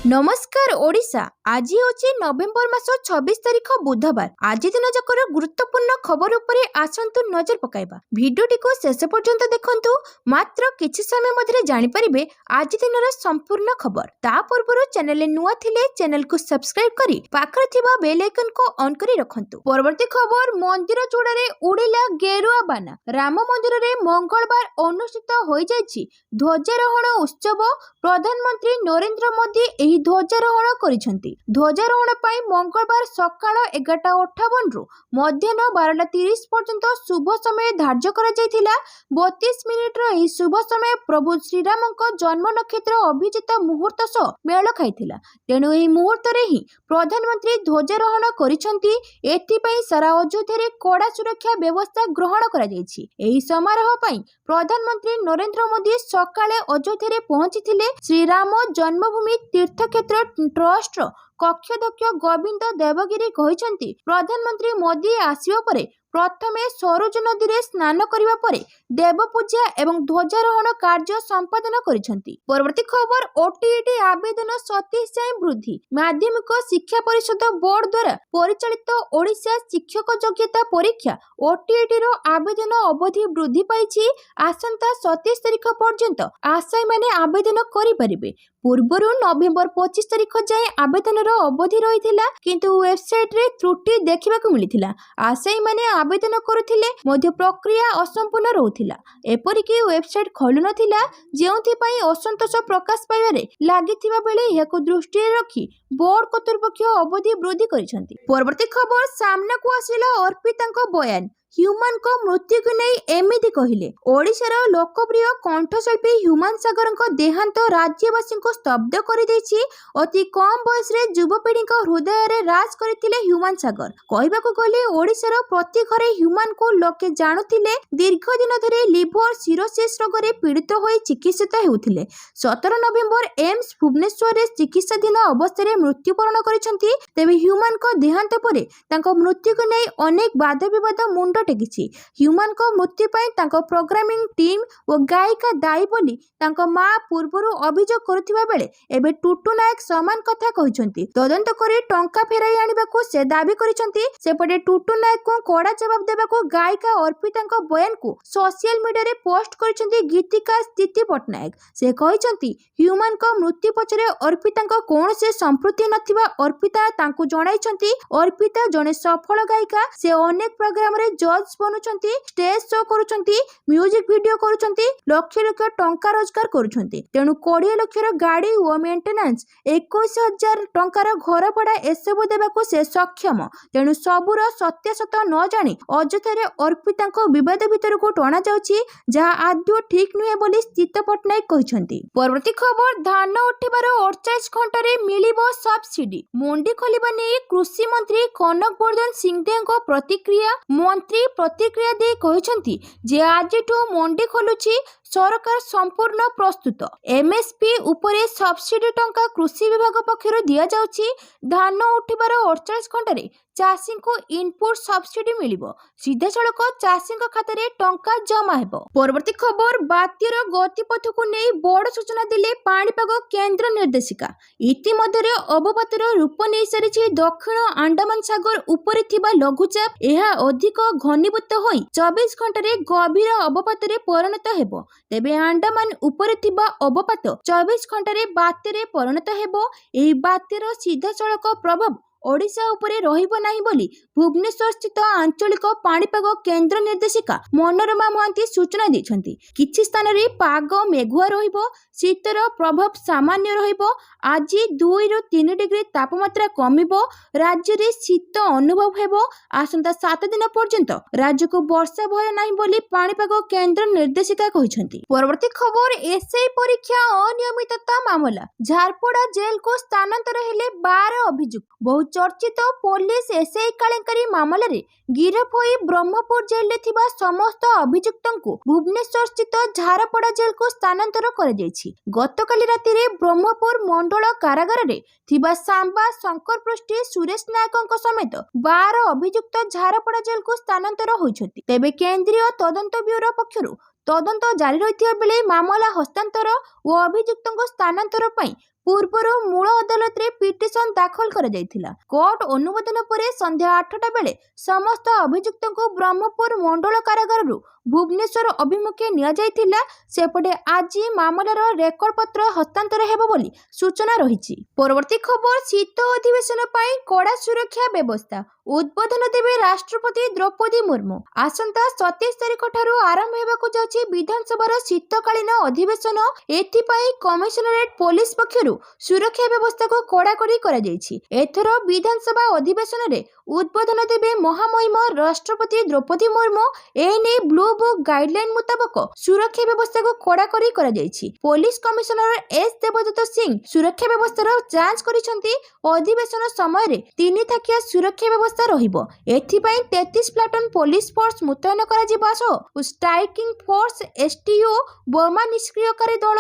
नमस्कार ओडिशा। आज होची नवेम्बर मास 26 तारीख बुधवार। आज दिन जकर गुरुत्वपूर्ण खबर उपरे आसंतु नजर पकाइबा। भिडियोटी को शेष पर्यंत देखंतु। मात्र किछि समय मध्यरे जानि परिबे आज दिनर संपूर्ण खबर। ता पूर्वरु चैनल नुआ थिले चैनल को सब्सक्राइब करी पाखरे थिबा बेल आइकन को ऑन करी रखंतु। परवर्ती खबर मंदिर चूड़ारे उड़िला गेरुआ बाना। राम मंदिर रे मंगलवार अनुष्ठित होई जायछि ध्वजारोहण उत्सव। प्रधानमंत्री नरेंद्र मोदी एही ध्वजारोहण करिसेंती। ध्वजारोहण पाई मंगलवार सकाळ 11:58 रु मध्याह्न 12:30 पर्यंत शुभ समय धार्य करा जायथिला। 32 मिनिट रो एही शुभ समय प्रभु श्रीरामक जन्म नक्षत्र अभिजित मुहूर्त सह मेल खाइथिला। तेणु एही मुहूर्त रे ही प्रधानमंत्री ध्वजारोहण करिसेंती। एथि पई सारा अयोध्या रे कड़ा सुरक्षा व्यवस्था ग्रहण करा जायछि। एही समारोह पई प्रधानमंत्री नरेंद्र मोदी सकाळे अयोध्या रे पहुंचिथिले। श्रीराम जन्मभूमि तीर्थक्षेत्र ट्रस्ट कक्षध्यक्ष गोविंद देवगिरी कहिसेंती प्रधानमंत्री मोदी आसिबा परे प्रथमे सरोज नदी रे स्नान करिबा परे देवपूजा एवं ध्वजारोहण कार्य संपादन करिसेंती। परवर्ती खबर ओटीईटी आवेदन 27 जाय वृद्धि। माध्यमिक शिक्षा परिषद बोर्ड द्वारा परिचालित ओडिशा शिक्षक योग्यता परीक्षा ओटीईटी रो आवेदन अवधि वृद्धि पाइछि। आसंता 27 तारीख पर्यंत आशायी माने आवेदन करि परिबे। पूर्वरु नवेम्बर 25 तारीख जाय आवेदन रो अवधि रहिथिला, किंतु वेबसाइट रे त्रुटि देखिबाकू मिलिथिला। आशायी माने आवेदन करुथिले मध्य प्रक्रिया असंपूर्ण रहुथिला। एपरिकी वेबसाइट खोलु नथिला, जेउथि पई असंतोष प्रकाश पाइबारे लागिथिबा बेले याको दृष्टि रखी बोर्ड कर्तृपक्ष अवधि वृद्धि करिसेंती। परवर्ती खबर सामना को आसिला अर्पितांको बयान। ह्यूमान को मृत्यु को नहीं एमिति कहिले। ओडिशार लोकप्रिय कंठशिल्पी ह्यूमान सागर देहांत राज्यवासी को स्तब्ध कर देछि। अति कम बयस रे युवपीढ़ी हृदय रे राज करथिले ह्यूमान सागर। कहबाकू गले ओडिशार प्रति घरे ह्यूमान को लोके जानुथिले। दीर्घ दिन धरे लिभर सिरोसिस रोग रे पीड़ित होई चिकित्सित हेउथिले। 17 नवेम्बर एम्स भुवनेश्वर रे चिकित्साधीन अवस्था रे मृत्युवरण करिसेंती। तेबे ह्यूमान को देहांत परे तांको मृत्यु को नहीं अनेक बाधा विवाद मुंड टेकिछि। ह्यूमान को मृत्यु पाई तांको प्रोग्रामिंग टीम और गायिका दायी बोली तांको मां पूर्वरु अभियोग करुथिबा बेले एबे टुटु नायक समान कथा कहिसेंती। तदंत करी टंका फेराई आनिबाकू से दाबी करिसेंती। सेपटे टुटु नायक को कड़ा जवाब देबाकू गायिका अर्पितांको बयान को सोशल मीडिया रे पोस्ट करिसेंती गीतिका स्थिति पटनायक। से कहिसेंती ह्यूमान को मृत्यु पछरे अर्पितांको कोनसे संपृक्ति नथिबा अर्पिता तांको जणाइसेंती। अर्पिता जने सफल गायिका। से अनेक प्रोग्राम रे जज बनुचंती, स्टेज शो करूचंती, म्यूजिक वीडियो करूचंती, लक्ष लक्ष टंका रोजगार करूचंती। तेणु 20 लक्षर गाड़ी और मेंटेनेंस 21,000 टंकार घर भड़ा एसबू देबाकू से सक्षम। तेणु सबुर सत्यासत न जानी अଯଥାରେ अर्पितांको विवाद भितर को टणा जाउछि, जहा आदौ ठीक नुहे बोली स्थित पटनायक कहिसंती। परवर्ती खबर धान उठिबार 48 घंटा रे मिलिबो सब्सिडी। मंडी खोलिबा नै कृषि मंत्री कनक वर्धन सिंहदेव प्रतिक्रिया। मंत्री प्रतिक्रिया दे कहिसंती जे आजिठू मंडी खोलुछि सरकार संपूर्ण प्रस्तुत। एमएसपी उपरे सब्सिडी टंका कृषि विभाग पक्षरु दिया जाउछि। धान उठिबार 48 घंटा रे चाषी को इनपुट सब्सिडी मिलिबो। सीधा सड़क चाषी खाता रे टंका जमा हेबो। परवर्ती खबर बात्यार गतिपथ को नहीं बड़ सूचना दिले पाणीपाग केंद्र निर्देशिका। इतिमध्ये अवपातर रूप नहीं सारी दक्षिण अंडमान सागर उपरे थिबा लघुचाप यह अधिक घनीभूत होई 24 घंटा रे गभीर अवपात रे परिणत हेबो। तेबे अंडमान उपरे थिबा अवपात 24 घंटा रे बात्यारे परिणत हेबो। एही बात्यार सीधा सड़क प्रभाव ओडिशा उपरे रहिबो नाही बोली भुवनेश्वर स्थित आंचलिक पाणीपाग केंद्र निर्देशिका मनोरमा महांती सूचना दैछंती। किछि स्थान रे पाग मेघुआ रहिबो। शीतर प्रभाव सामान्य रहिबो। आज 2 रु 3 डिग्री तापमात्रा कमिबो। राज्य रे शीत अनुभव हेबो। आसंता 7 दिन पर्यंत राज्य को वर्षा भय नाही बोली पाणीपाग केंद्र निर्देशिका कहिसंती। परवर्ती खबर एसआई परीक्षा अनियमितता मामला। झारपड़ा जेल को स्थानांतर हेले 12 अभियुक्त। बहुत चर्चित पुलिस एसआई केलेंकारी मामला रे गिरफ होई ब्रह्मपुर जेल रे थिबा समस्त अभियुक्तों को भुवनेश्वर स्थित झारपड़ा जेल को स्थानांतर कर जायछि। गतकाली राति रे ब्रह्मपुर मंडल कारागार रे थिबा सांबा शंकर पृष्ठी सुरेश नायकों समेत 12 अभियुक्त झारपड़ा जेल को स्थानांतर होइछथि। तेबे केंद्रीय तदंत ब्यूरो पक्षरु तदंत जारी रहिथिबा बेले मामला हस्तांतर और अभियुक्तों स्थानांतर पई ପୂର୍ବରୁ ମୂଳ ଅଦାଲତରେ ପିଟିସନ ଦାଖଲ କରାଯାଇଥିଲା। କୋର୍ଟ ଅନୁମୋଦନ ପରେ ସନ୍ଧ୍ୟା 8ଟା ବେଳେ ସମସ୍ତ ଅଭିଯୁକ୍ତଙ୍କୁ ବ୍ରହ୍ମପୁର ମଣ୍ଡଳ କାରାଗାରରୁ ଭୁବନେଶ୍ୱର ଅଭିମୁଖେ ନିଆଯାଇଥିଲା। ସେପଟେ ଆଜି ମାମଲାର ରେକର୍ଡ ପତ୍ର ହସ୍ତାନ୍ତର ହେବ ବୋଲି ସୂଚନା ରହିଛି। ପରବର୍ତ୍ତୀ ଖବର, ଶୀତ ଅଧିବେଶନ ପାଇଁ କଡ଼ା ସୁରକ୍ଷା ବ୍ୟବସ୍ଥା। ଉଦ୍ବୋଧନ ଦେବେ ରାଷ୍ଟ୍ରପତି ଦ୍ରୌପଦୀ ମୁର୍ମୁ। ଆସନ୍ତା 27 ତାରିଖ ଠାରୁ ଆରମ୍ଭ ହେବାକୁ ଯାଉଛି ବିଧାନସଭାର ଶୀତକାଳୀନ ଅଧିବେଶନ। ଏଥିପାଇଁ କମିଶନରେଟ ପୋଲିସ ପକ୍ଷରୁ ସୁରକ୍ଷା ବ୍ୟବସ୍ଥାକୁ କଡ଼ାକଡ଼ି କରାଯାଇଛି। ଏଥର ବିଧାନସଭା ଅଧିବେଶନରେ ଉଦ୍ବୋଧନ ଦେବେ ମହାମହିମ ରାଷ୍ଟ୍ରପତି ଦ୍ରୌପଦୀ ମୁର୍ମୁ। ଏନେଇ ବ୍ଲୁ ବୁକ୍ ଗାଇଡଲାଇନ ମୁତାବକ ସୁରକ୍ଷା ବ୍ୟବସ୍ଥାକୁ କଡ଼ାକଡ଼ି କରାଯାଇଛି। ପୋଲିସ କମିଶନର ଏସ୍ ଦେବଦତ୍ତ ସିଂ ସୁରକ୍ଷା ବ୍ୟବସ୍ଥାର ଯାଞ୍ଚ କରିଛନ୍ତି। ଅଧିବେଶନ ସମୟରେ 3 ଥାକିଆ ସୁରକ୍ଷା ବ୍ୟବସ୍ଥା ରହିବ। ଏଥିପାଇଁ 33 ପ୍ଲାଟୁନ ପୋଲିସ ଫୋର୍ସ ମୁତୟନ କରାଯିବା ସହ ଷ୍ଟ୍ରାଇକିଂ ଫୋର୍ସ, ଏସଟିଓ, ବୋମା ନିଷ୍କ୍ରିୟକାରୀ ଦଳ,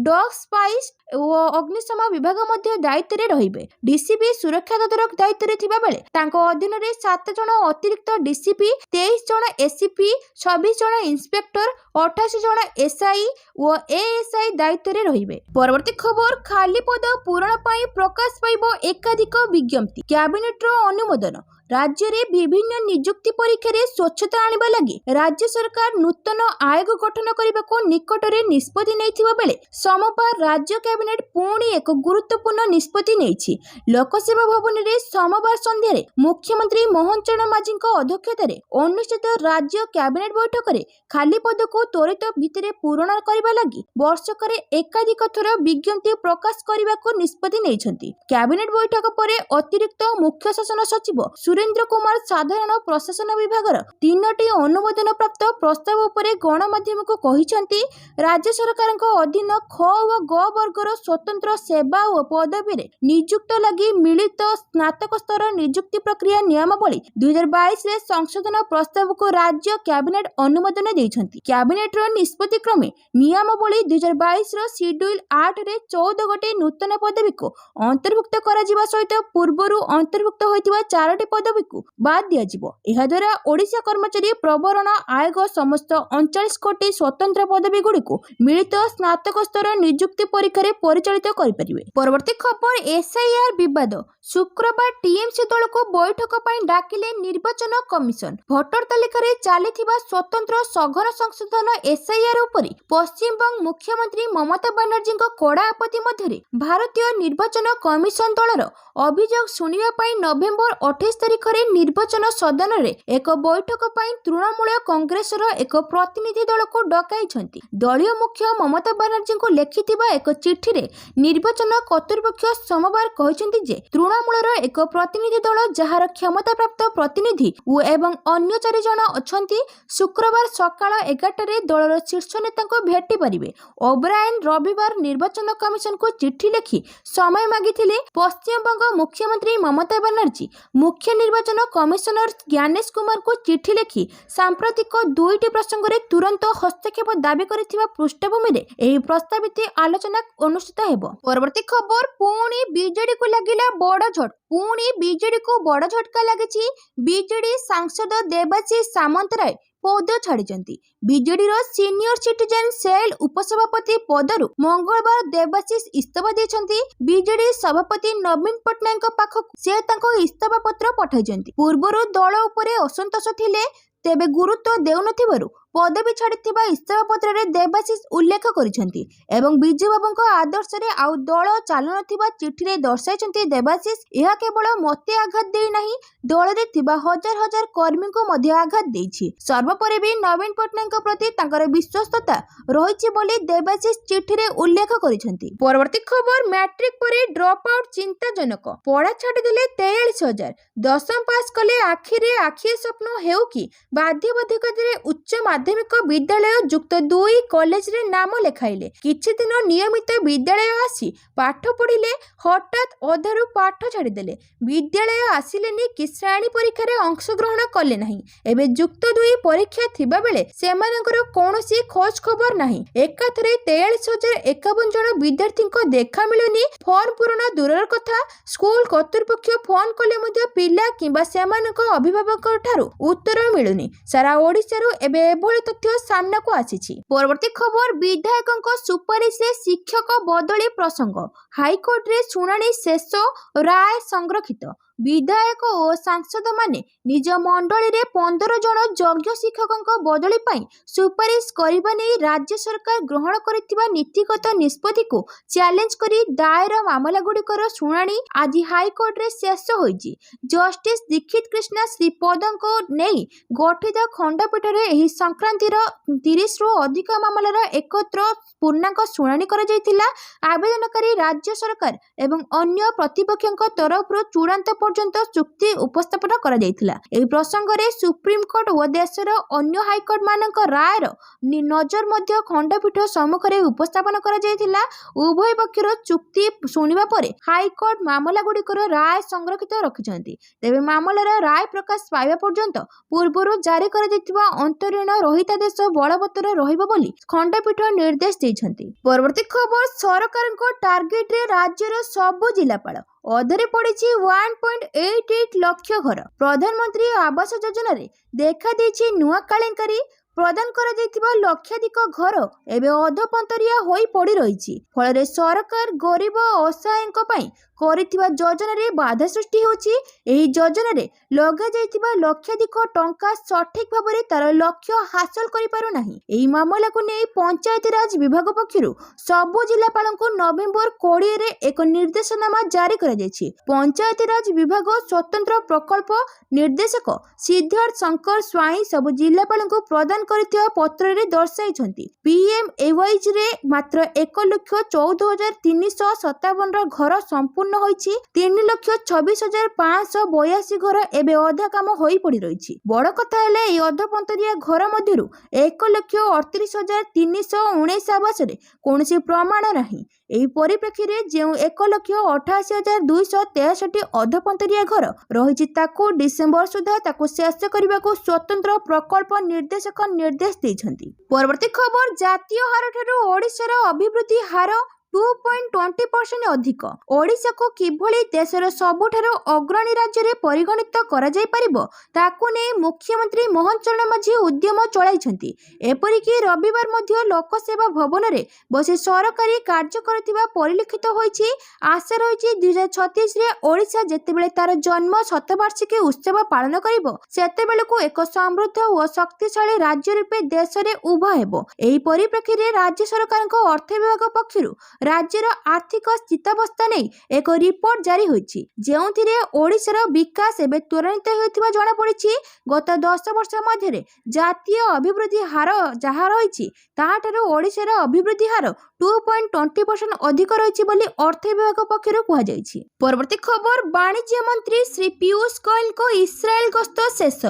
ଡଗ୍ ସ୍କ୍ୱାଡ୍ ଓ ଅଗ୍ନିଶମ ବିଭାଗ ମଧ୍ୟ ଦାୟିତ୍ୱରେ ରହିବେ। ଡିସିପି ସୁରକ୍ଷା ତଦାରଖ ଦାୟିତ୍ୱରେ ଥିବା ବେଳେ ତାଙ୍କ ଅଧୀନରେ 7 ଜଣ ଅତିରିକ୍ତ ଡିସିପି, 23 ଜଣ ଏସିପି, 26 ଜଣ ଇନ୍ସପେକ୍ଟର, 88 ଜଣ ଏସଆଇ ଓ ଏଏସଆଇ ଦାୟିତ୍ୱରେ ରହିବେ। ପରବର୍ତ୍ତୀ ଖବର, ଖାଲି ପଦ ପୂରଣ ପାଇଁ ପ୍ରକାଶ ପାଇବ ଏକାଧିକ ବିଜ୍ଞପ୍ତି। କ୍ୟାବିନେଟର ଅନୁମୋଦନ। ରାଜ୍ୟରେ ବିଭିନ୍ନ ନିଯୁକ୍ତି ପରୀକ୍ଷାରେ ସ୍ୱଚ୍ଛତା ଆଣିବା ଲାଗି ରାଜ୍ୟ ସରକାର ନୂତନ ଆୟୋଗ ଗଠନ କରିବାକୁ ନିକଟରେ ନିଷ୍ପତ୍ତି ନେଇଥିବା ବେଳେ ସୋମବାର ରାଜ୍ୟ କ୍ୟାବିନେଟ ପୁଣି ଏକ ଗୁରୁତ୍ୱପୂର୍ଣ୍ଣ ନିଷ୍ପତ୍ତି ନେଇଛି। ଲୋକସେବା ଭବନରେ ସୋମବାର ସନ୍ଧ୍ୟାରେ ମୁଖ୍ୟମନ୍ତ୍ରୀ ମୋହନ ଚରଣ ମାଝୀଙ୍କ ଅଧ୍ୟକ୍ଷତାରେ ଅନୁଷ୍ଠିତ ରାଜ୍ୟ କ୍ୟାବିନେଟ ବୈଠକରେ ଖାଲି ପଦକୁ ତ୍ୱରିତ ଭିତ୍ତିରେ ପୂରଣ କରିବା ଲାଗି ବର୍ଷକରେ ଏକାଧିକ ଥର ବିଜ୍ଞପ୍ତି ପ୍ରକାଶ କରିବାକୁ ନିଷ୍ପତ୍ତି ନେଇଛନ୍ତି। କ୍ୟାବିନେଟ ବୈଠକ ପରେ ଅତିରିକ୍ତ ମୁଖ୍ୟ ଶାସନ ସଚିବ ସୁରେନ୍ଦ୍ର କୁମାର ସାଧାରଣ ପ୍ରଶାସନ ବିଭାଗର 3ଟି ଅନୁମୋଦନ ପ୍ରାପ୍ତ ପ୍ରସ୍ତାବ ଉପରେ ଗଣମାଧ୍ୟମକୁ କହିଛନ୍ତି, ରାଜ୍ୟ ସରକାରଙ୍କ ଅଧୀନ ଖ ଓ ଗ ବର୍ଗର ସ୍ୱତନ୍ତ୍ର ସେବା ଓ ପଦବୀରେ ନିଯୁକ୍ତ ଲାଗି ମିଳିତ ସ୍ନାତକ ସ୍ତର ନିଯୁକ୍ତି ପ୍ରକ୍ରିୟା ନିୟମାବଳୀ 2022ରେ ସଂଶୋଧନ ପ୍ରସ୍ତାବକୁ ରାଜ୍ୟ କ୍ୟାବିନେଟ ଅନୁମୋଦନ ଦେଇଛନ୍ତି। କ୍ୟାବିନେଟର ନିଷ୍ପତ୍ତି କ୍ରମେ ନିୟମାବଳୀ 2022ର ସିଡ୍ୟୁଲ 8ରେ 14 ଗୋଟି ନୂତନ ପଦବୀକୁ ଅନ୍ତର୍ଭୁକ୍ତ କରାଯିବା ସହିତ ପୂର୍ବରୁ ଅନ୍ତର୍ଭୁକ୍ତ ହୋଇଥିବା 4ଟି ପଦବୀକୁ ବାଦ୍ ଦିଆଯିବ। ଏହାଦ୍ୱାରା ଓଡ଼ିଶା କର୍ମଚାରୀ ପ୍ରବରଣ ଆୟୋଗ ସମସ୍ତ 39 କୋଟି ସ୍ୱତନ୍ତ୍ର ପଦବୀଗୁଡ଼ିକୁ ମିଳିତ ସ୍ନାତକ ସ୍ତର ନିଯୁକ୍ତି ପରୀକ୍ଷାରେ ପରିଚାଳିତ କରିପାରିବେ। ପରବର୍ତ୍ତୀ ଖବର, ଏସଆଇଆର ବିବାଦ। ଶୁକ୍ରବାର ଟିଏମସି ଦଳକୁ ବୈଠକ ପାଇଁ ଡାକିଲେ ନିର୍ବାଚନ କମିଶନ। ଭୋଟର ତାଲିକାରେ ଚାଲିଥିବା ସ୍ୱତନ୍ତ୍ର ସଘନ ସଂଶୋଧନ ଏସଆଇଆର ଉପରେ ପଶ୍ଚିମବଙ୍ଗ ମୁଖ୍ୟମନ୍ତ୍ରୀ ମମତା ବାନାର୍ଜୀଙ୍କ କଡ଼ା ଆପତ୍ତି ମଧ୍ୟରେ ଭାରତୀୟ ନିର୍ବାଚନ କମିଶନ ଦଳର ଅଭିଯୋଗ ଶୁଣିବା ପାଇଁ ନଭେମ୍ବର 28 ତାରିଖରେ ନିର୍ବାଚନ ସଦନରେ ଏକ ବୈଠକ ପାଇଁ ତୃଣମୂଳ କଂଗ୍ରେସର ଏକ ପ୍ରତିନିଧି ଦଳକୁ ଡକାଇଛନ୍ତି। ଦଳୀୟ ମୁଖ୍ୟ ମମତା ବାନାର୍ଜୀଙ୍କୁ ଲେଖିଥିବା ଏକ ଚିଠିରେ ନିର୍ବାଚନ କର୍ତ୍ତୃପକ୍ଷ ସୋମବାର କହିଛନ୍ତି ଯେ ତୃଣମୂଳର ଏକ ପ୍ରତିନିଧି ଦଳ ଯାହାର କ୍ଷମତାପ୍ରାପ୍ତ ପ୍ରତିନିଧି ଏବଂ ଅନ୍ୟ 4 ଜଣ ଅଛନ୍ତି ଶୁକ୍ରବାର ସକାଳ 11ଟାରେ ଦଳର ଶୀର୍ଷ ନେତାଙ୍କୁ ଭେଟି ପାରିବେ। ଓବ୍ରାଏନ୍ ରବିବାର ନିର୍ବାଚନ କମିଶନକୁ ଚିଠି ଲେଖି ସମୟ ମାଗିଥିଲେ। ପଶ୍ଚିମବଙ୍ଗ ମୁଖ୍ୟମନ୍ତ୍ରୀ ମମତା ବାନାର୍ଜୀ ମୁଖ୍ୟ ନିର୍ବାଚନ କମିଶନର ଜ୍ଞାନେଶ କୁମାରଙ୍କୁ ଚିଠି ଲେଖି ସାମ୍ପ୍ରତିକ 2ଟି ପ୍ରସଙ୍ଗରେ ତୁରନ୍ତ ହସ୍ତକ୍ଷେପ ଦାବି କରିଥିବା ପୃଷ୍ଠଭୂମିରେ ଏହି ପ୍ରସ୍ତାବିତ ଆଲୋଚନା ଅନୁଷ୍ଠିତ ହେବ। ପରବର୍ତ୍ତୀ ଖବର, ପୁଣି ବିଜେଡିକୁ ଲାଗିଲା ବଡ଼ ଝଟକା। ପୁଣି ବିଜେଡିକୁ ବଡ଼ ଝଟକା ଲାଗିଛି। ବିଜେଡି ସାଂସଦ ଦେବାଶିଷ ସାମନ୍ତରାୟ ପଦ ଛାଡ଼ିଛନ୍ତି। ବିଜେଡିର ସିନିୟର ସିଟିଜେନ ସେଲ୍ ଉପସଭାପତି ପଦରୁ ମଙ୍ଗଳବାର ଦେବାଶିଷ ଇସ୍ତଫା ଦେଇଛନ୍ତି। ବିଜେଡି ସଭାପତି ନବୀନ ପଟ୍ଟନାୟକଙ୍କ ପାଖକୁ ସେ ତାଙ୍କ ଇସ୍ତଫା ପତ୍ର ପଠାଇଛନ୍ତି। ପୂର୍ବରୁ ଦଳ ଉପରେ ଅସନ୍ତୋଷ ଥିଲେ, ତେବେ ଗୁରୁତ୍ୱ ଦେଉନଥିବାରୁ ପଦବୀ ଛାଡ଼ିଥିବା ଇସ୍ତଫା ପତ୍ରରେ ଦେବାଶିଷ ଉଲ୍ଲେଖ କରିଛନ୍ତି ଏବଂ ବିଜୁବାବୁଙ୍କ ଆଦର୍ଶରେ ଆଉ ଦଳ ଚାଲୁନଥିବା ଚିଠିରେ ଦର୍ଶାଇଛନ୍ତି ଦେବାଶିଷ। ଏହା କେବଳ ମୋତେ ଆଘାତ ଦେଇନାହିଁ, ଦଳରେ ଥିବା ହଜାର ହଜାର କର୍ମୀଙ୍କୁ ମଧ୍ୟ ଆଘାତ ଦେଇଛି। ସର୍ବୋପରି ବି ନବୀନ ପଟ୍ଟନାୟକଙ୍କ ପ୍ରତି ତାଙ୍କର ବିଶ୍ୱସ୍ତତା ରହିଛି ବୋଲି ଦେବାଶିଷ ଚିଠିରେ ଉଲ୍ଲେଖ କରିଛନ୍ତି। ପରବର୍ତ୍ତୀ ଖବର, ମ୍ୟାଟ୍ରିକ ପରେ ଡ୍ରପ୍ ଆଉଟ୍ ଚିନ୍ତାଜନକ। ପଢ଼ା ଛାଡ଼ିଦେଲେ 43,000। ଦଶମ ପାସ୍ କଲେ ଆଖିରେ ଆଖିଏ ସ୍ୱପ୍ନ ହେଉ କି ବାଧ୍ୟବାଧକତାରେ ଉଚ୍ଚ ମାଧ୍ୟମିକ ବିଦ୍ୟାଳୟ ଯୁକ୍ତ 2 କଲେଜରେ ନାମ ଲେଖାଇଲେ। କିଛି ଦିନ ନିୟମିତ ବିଦ୍ୟାଳୟ ଆସି ପାଠ ପଢ଼ିଲେ, ହଠାତ୍ ଅଧାରୁ ପାଠ ଛାଡ଼ିଦେଲେ। ବିଦ୍ୟାଳୟ ଆସିଲେନି କି ଶ୍ରେଣୀ ପରୀକ୍ଷାରେ ଅଂଶଗ୍ରହଣ କଲେ ନାହିଁ। ଏବେ ଯୁକ୍ତ 2 ପରୀକ୍ଷା ଥିବା ବେଳେ ସେମାନଙ୍କର କୌଣସି ଖୋଜ ଖବର ନାହିଁ। ଏକାଥରେ 43,051 ଜଣ ବିଦ୍ୟାର୍ଥୀଙ୍କ ଦେଖା ମିଳୁନି। ଫର୍ମ ପୂରଣ ଦୂରର କଥା, ସ୍କୁଲ କର୍ତ୍ତୃପକ୍ଷ ଫୋନ କଲେ ମଧ୍ୟ ପିଲା କିମ୍ବା ସେମାନଙ୍କ ଅଭିଭାବକଙ୍କ ଠାରୁ ଉତ୍ତର ମିଳୁନି। ସାରା ଓଡ଼ିଶାରୁ ଏବେ एभଳି तथ्य सामनाକୁ ଆସିଛି। ପରବର୍ତ୍ତୀ ଖବର, ବିଧାୟକଙ୍କ ସୁପାରିଶରେ ଶିକ୍ଷକ ବଦଳି ପ୍ରସଙ୍ଗ। ହାଇକୋର୍ଟରେ ଶୁଣାଣି ଶେଷ, ରାୟ ସଂରକ୍ଷିତ। ବିଧାୟକ ଓ ସାଂସଦମାନେ ନିଜ ମଣ୍ଡଳୀରେ 15 ଜଣ ଯୋଗ୍ୟ ଶିକ୍ଷକଙ୍କ ବଦଳି ପାଇଁ ସୁପାରିଶ କରିବା ନେଇ ରାଜ୍ୟ ସରକାର ଗ୍ରହଣ କରିଥିବା ନୀତିଗତ ନିଷ୍ପତ୍ତିକୁ ଚ୍ୟାଲେଞ୍ଜ କରି ଦାୟର ମାମଲାଗୁଡ଼ିକର ଶୁଣାଣି ଆଜି ହାଇକୋର୍ଟରେ ଶେଷ ହୋଇଛି। ଜଷ୍ଟିସ ଦୀକ୍ଷିତ କୃଷ୍ଣା ଶ୍ରୀପଦଙ୍କୁ ନେଇ ଗଠିତ ଖଣ୍ଡପୀଠରେ ଏହି ସଂକ୍ରାନ୍ତିର 30ରୁ ଅଧିକ ମାମଲାର ଏକତ୍ର ପୂର୍ଣ୍ଣାଙ୍ଗ ଶୁଣାଣି କରାଯାଇଥିଲା। ଆବେଦନକାରୀ ରାଜ୍ୟ ସରକାର ଏବଂ ଅନ୍ୟ ପ୍ରତିପକ୍ଷଙ୍କ ତରଫରୁ ଚୂଡ଼ାନ୍ତ ପର୍ଯ୍ୟନ୍ତ ଯୁକ୍ତି ଉପସ୍ଥାପନ କରାଯାଇଥିଲା। ଏହି ପ୍ରସଙ୍ଗରେ ସୁପ୍ରିମକୋର୍ଟ ଓ ଦେଶର ଅନ୍ୟ ହାଇକୋର୍ଟମାନଙ୍କ ରାୟର ନଜର ମଧ୍ୟ ଖଣ୍ଡପୀଠ ସମ୍ମୁଖରେ ଉପସ୍ଥାପନ କରାଯାଇଥିଲା। ଉଭୟ ପକ୍ଷର ଯୁକ୍ତି ଶୁଣିବା ପରେ ହାଇକୋର୍ଟ ମାମଲାଗୁଡ଼ିକର ରାୟ ସଂରକ୍ଷିତ ରଖିଛନ୍ତି। ତେବେ ମାମଲାର ରାୟ ପ୍ରକାଶ ପାଇବା ପର୍ଯ୍ୟନ୍ତ ପୂର୍ବରୁ ଜାରି କରାଯାଇଥିବା ଅନ୍ତରୀଣ ରହିତାଦେଶ ବଳବତ୍ତର ରହିବ ବୋଲି ଖଣ୍ଡପୀଠ ନିର୍ଦ୍ଦେଶ ଦେଇଛନ୍ତି। ପରବର୍ତ୍ତୀ ଖବର, ସରକାରଙ୍କ ଟାର୍ଗେଟରେ ରାଜ୍ୟର ସବୁ ଜିଲ୍ଲାପାଳ। ଅଧରେ ପଡ଼ିଛି 1.88 ଲକ୍ଷ ଘର। ପ୍ରଧାନମନ୍ତ୍ରୀ ଆବାସ ଯୋଜନାରେ ଦେଖାଦେଇଛି ନୂଆ କେଳେଙ୍କାରୀ। ପ୍ରଦାନ କରାଯାଇଥିବା ଲକ୍ଷାଧିକ ଘର ଏବେ ଅଧପନ୍ତରିଆ ହୋଇ ପଡ଼ି ରହିଛି। ଫଳରେ ସରକାର ଗରିବ ଅସହାୟଙ୍କ ପାଇଁ କରିଥିବା ଯୋଜନାରେ ବାଧା ସୃଷ୍ଟି ହେଉଛି। ଏହି ଯୋଜନାରେ ଲଗାଯାଇଥିବା ଲକ୍ଷାଧିକ ଟଙ୍କା ସଠିକ ଭାବରେ ତାର ଲକ୍ଷ୍ୟ ହାସଲ କରିପାରୁନାହିଁ। ଏହି ମାମଲାକୁ ନେଇ ପଞ୍ଚାୟତିରାଜ ବିଭାଗ ପକ୍ଷରୁ ସବୁ ଜିଲ୍ଲାପାଳଙ୍କୁ ନଭେମ୍ବର 20ରେ ଏକ ନିର୍ଦ୍ଦେଶନାମା ଜାରି କରାଯାଇଛି। ପଞ୍ଚାୟତିରାଜ ବିଭାଗ ସ୍ୱତନ୍ତ୍ର ପ୍ରକଳ୍ପ ନିର୍ଦ୍ଦେଶକ ସିଦ୍ଧାର୍ଥ ଶଙ୍କର ସ୍ୱାଇଁ ସବୁ ଜିଲ୍ଲାପାଳଙ୍କୁ ପ୍ରଦାନ କରିଥିବା ପତ୍ରରେ ଦର୍ଶାଇଛନ୍ତି। PMAYଜରେ ମାତ୍ର 1,14,357 ଘର ସମ୍ପୂର୍ଣ୍ଣ ହୋଇଛି। 3,26,582 ଘର ଏବେ ଅଧା କାମ ହୋଇ ପଡ଼ି ରହିଛି। ବଡ଼ କଥା ହେଲେ ଏହି ଅଧପନ୍ତରିଆ ଘର ମଧ୍ୟରୁ 1,38,319 ଆବାସରେ କୌଣସି ପ୍ରମାଣ ନାହିଁ। ଏହି ପରିପ୍ରେକ୍ଷୀରେ ଯେଉଁ 1,88,263 ଅଧପନ୍ତରିଆ ଘର ରହିଛି ତାକୁ ଡିସେମ୍ବର ସୁଦ୍ଧା ତାକୁ ଶେଷ କରିବାକୁ ସ୍ୱତନ୍ତ୍ର ପ୍ରକଳ୍ପ ନିର୍ଦ୍ଦେଶକ ନିର୍ଦ୍ଦେଶ ଦେଇଛନ୍ତି। ପରବର୍ତ୍ତୀ ଖବର, ଜାତୀୟ ହାରଠାରୁ ଓଡ଼ିଶାର ଅଭିବୃଦ୍ଧି ହାର 2.20% ଅଧିକ। ଓଡ଼ିଶାକୁ କିଭଳି ଦେଶର ସବୁଠାରୁ ଅଗ୍ରଣୀ ରାଜ୍ୟରେ ପରିଗଣିତ କରାଯାଇପାରିବ ତାକୁ ନେଇ ମୁଖ୍ୟମନ୍ତ୍ରୀ ମୋହନ ଚରଣ ମାଝୀ ଉଦ୍ୟମ ଚଳାଇଛନ୍ତି। ଏପରିକି ରବିବାର ମଧ୍ୟ ଲୋକସେବା ଭବନରେ ବସି ସରକାରୀ କାର୍ଯ୍ୟ କରୁଥିବା ପରିଲକ୍ଷିତ ହୋଇଛି। ଆଶା ରହିଛି 2036ରେ ଓଡ଼ିଶା ଯେତେବେଳେ ତାର ଜନ୍ମ ଶତବାର୍ଷିକୀ ଉତ୍ସବ ପାଳନ କରିବ ସେତେବେଳକୁ ଏକ ସମୃଦ୍ଧ ଓ ଶକ୍ତିଶାଳୀ ରାଜ୍ୟ ରୂପେ ଦେଶରେ ଉଭା ହେବ। ଏହି ପରିପ୍ରେକ୍ଷୀରେ ରାଜ୍ୟ ସରକାରଙ୍କ ଅର୍ଥ ବିଭାଗ ପକ୍ଷରୁ ରାଜ୍ୟର ଆର୍ଥିକ ସ୍ଥିତାବସ୍ଥା ନେଇ ଏକ ରିପୋର୍ଟ ଜାରି ହୋଇଛି, ଯେଉଁଥିରେ ଓଡ଼ିଶାର ବିକାଶ ଏବେ ତ୍ୱରାନ୍ୱିତ ହେଉଥିବା ଜଣାପଡ଼ିଛି। ଗତ 10 ବର୍ଷ ମଧ୍ୟରେ ଜାତୀୟ ଅଭିବୃଦ୍ଧି ହାର ଯାହା ରହିଛି ତାହାଠାରୁ ଓଡ଼ିଶାର ଅଭିବୃଦ୍ଧି ହାର 2.20% ଅଧିକ ରହିଛି ବୋଲି ଅର୍ଥ ବିଭାଗ ପକ୍ଷରୁ କୁହାଯାଇଛି। ପରବର୍ତ୍ତୀ ଖବର, ବାଣିଜ୍ୟ ମନ୍ତ୍ରୀ ଶ୍ରୀ ପୀୟୂଷ ଗୋୟଲଙ୍କ ଇସ୍ରାଏଲ ଗସ୍ତ ଶେଷ।